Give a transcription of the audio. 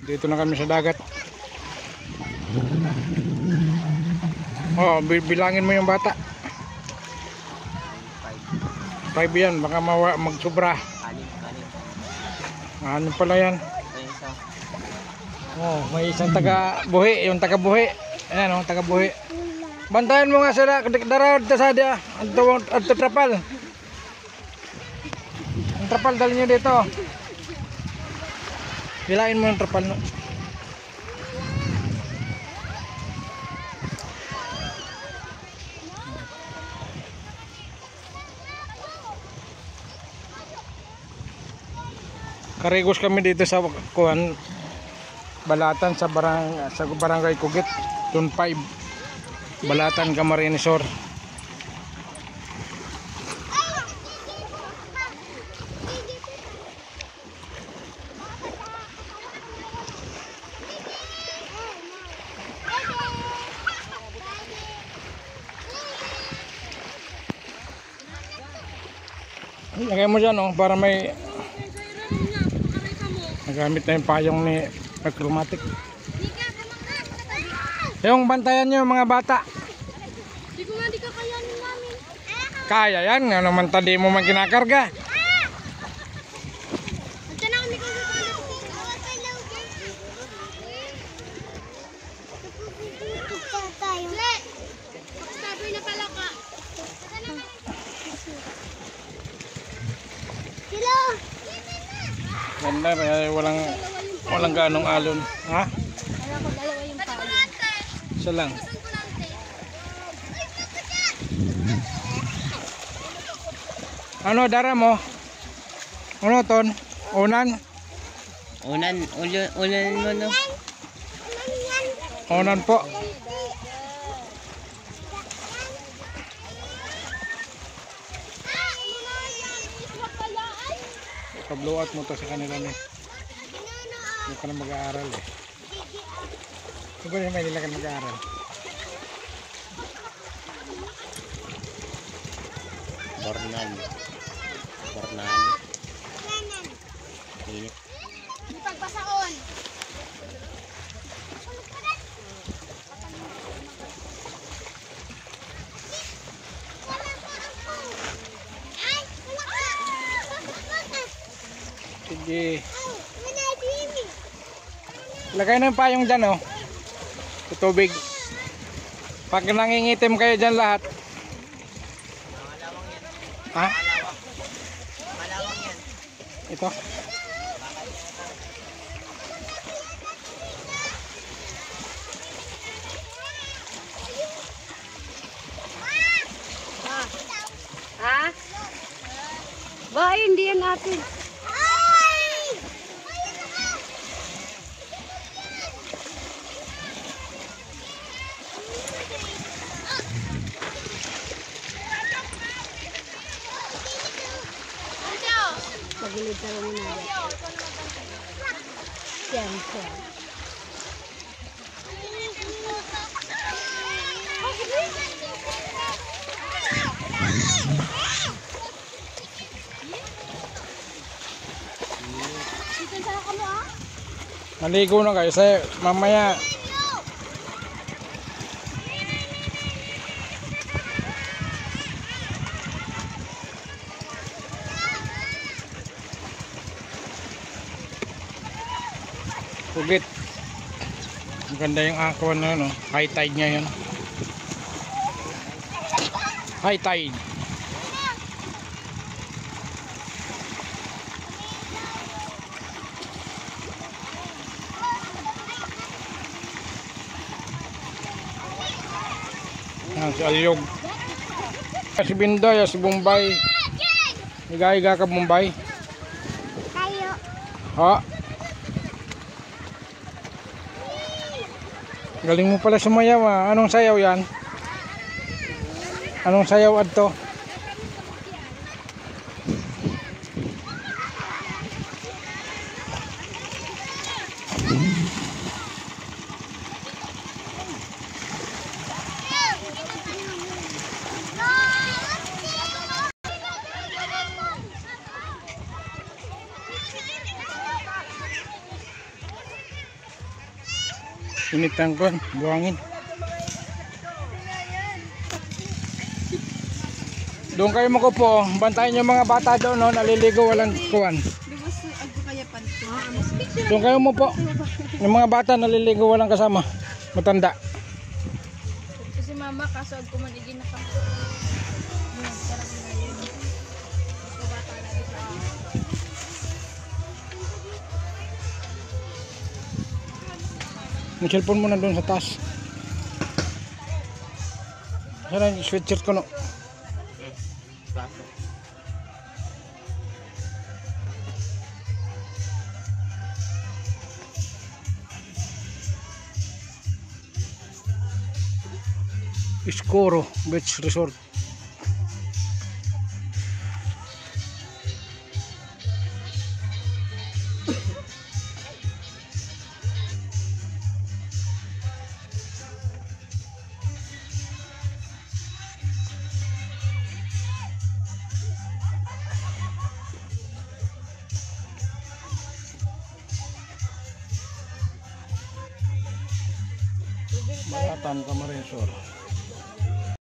Dito na kami sa dagat. Oh, bilangin mo yung bata. 5 yan, baka magsubra. Ano pala yan? Oh, may isang taga-buhi, yung taga-buhi. Ayan oh, taga-buhi. Bantayan mo nga sila, darad ta sa dia. Adto trapal. Ang trapal dali niyo dito. Bilain mo yung trapal no. Karigos kami dito sa kuan Balatan sa barangay Kugit, Zone 5. Balatan, Camarines Sur. Lagay mo dyan oh, para may nagamit na yung payong ni Acromatic. Yung bantayan nyo mga bata. Di ko nga di kakayanin namin. Kaya yan, nga naman tadi mo man kinakarga. Ganda, walang ganong alon. Ha? Kaya ko dalawa yung palo. Isa lang. Ano dara mo? Ano ton? Unan? Unan mo no? Unan po. Pa-blow out mo to sa kanila ni. Hindi ka na mag-aaral eh. Siguro naman nila ka mag-aaral. Bornal. Init. Di pagpasaon. Sige. Lagay na yung payong dyan oh. Sa tubig. Pag nangingitim kayo dyan lahat. Ha? Ito. Ha? Ba, hindi yan natin. Magilid na lang muna. Yan siya. Maligo na kayo sa mamaya. Kugit. Ang ganda yung aqua na yun, oh. High tide niya yun. High tide. Yan, si Alyog. Si Binday, si Bombay. Higa-higa ka Bombay. Tayo. Ha? Galing mo pala sumayaw ah. Anong sayaw yan? Anong sayaw adto? Initan ko, buhangin. Doon kayo makupo, bantayan yung mga bata doon, no? Naliligo, walang kuwan. Doon kayo mo po. Yung mga bata naliligo, walang kasama. Matanda. Kasi mama, kaso ako manigin na kang Yung cellphone mo na doon sa taas. Saan yung sweatshirt ko, no? Iskoro Beach Resort. Balatan Camarines Sur.